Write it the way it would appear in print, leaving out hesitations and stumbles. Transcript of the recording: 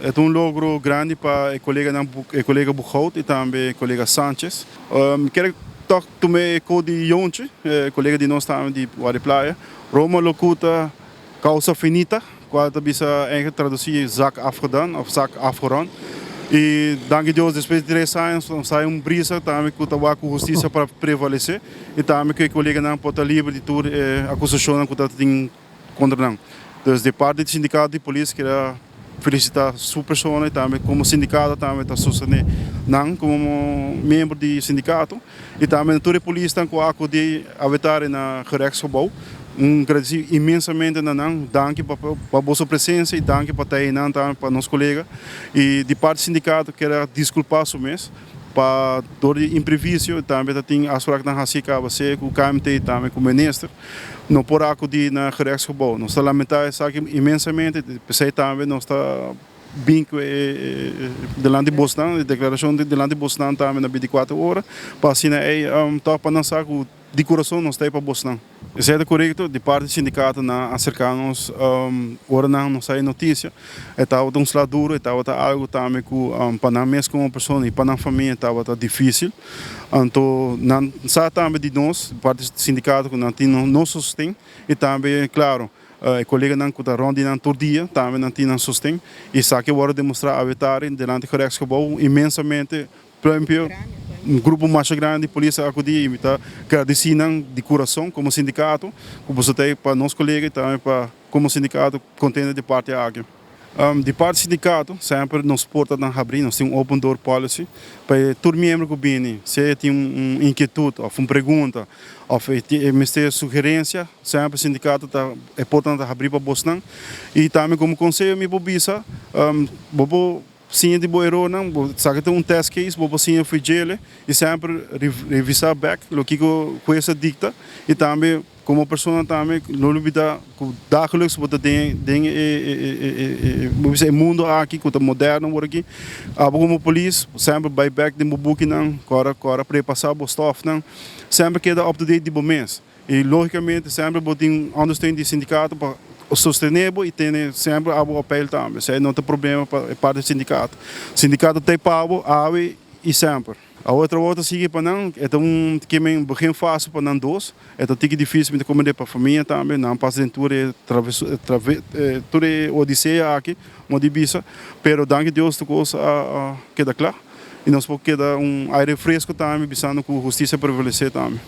é logro grande para o colega Buchhout e também o colega Sanchez. Quero toch também com o Jontje, colega de nós também de Playa. Roma locuta causa finita, quando bisa eigenlijk traduzir zaak afgedaan of zaak afgerond. E dank Deus, depois de 3 anos, sai brisa também que estava com justiça para prevalecer e também que o colega não pode estar livre de toda acusação que está contra não. Então, de parte do sindicato de polícia, quero felicitar sua pessoa e também como sindicato também está sustentando não como membro do sindicato e também toda a polícia está com de aventar na gerechtsgebouw. Agradecer imensamente não, danke para a vossa presença e danke para Tainan também para nossos colegas e de parte do sindicato quero desculpar o mês para todo o imprevisto também tem as frases na Hacica você com o KMT também com o ministro não por acudir na gerechtsgebouw nós lamentamos imensamente pensei também nós está bem delante de Boston a declaração delante de Boston também na 24 horas para assim para não saber de coração nós está para Boston. Isso é correto, de parte do sindicato, acercar-nos, agora não sai notícia, estava um lado duro, estava algo também que para nós mesmo como pessoa e para a família estava difícil. Então, não sai também de nós, de parte do sindicato, que não tem nosso sustento, e também, claro, o colega não está rondando todo dia, também não tem sustento, e isso que agora demonstrar a vitória delante do Gerechtsgebouw imensamente, grupo mais grande de polícia acudir e agradecendo de coração como sindicato, como você tem para nossos colegas e também para como sindicato contente de parte da área. De parte do sindicato, sempre nos porta na abrir, nós temos open door policy para todo membro que vem, se tem inquietude ou uma pergunta ou tem sugerência, sempre o sindicato é importante abrir para Boston e também como conselho me bobisa, sim de boa erro não, sabe tem test case, vou sim fui gele e sempre revisar back o que com essa dicta e também como pessoa também não olvidar que dagelijks wat é mundo aqui que é moderno por aqui, como polícia sempre by back de book não, agora preparar o staff não, sempre queda up to date de bom mês e logicamente sempre botem understand de sindicato para sustentável e tem sempre a papel também. Se não tem problema para parte do sindicato. O sindicato tem pago, ave e sempre. A outra sigue para não, é que me begin fácil para não dois, é que difícil de comer para a família também, não passa dentro toda a odisseia aqui, uma divisa, pero danke Deus tu coisa queda claro e nós podemos quedar aire fresco também, pensando que a justiça prevalecer também.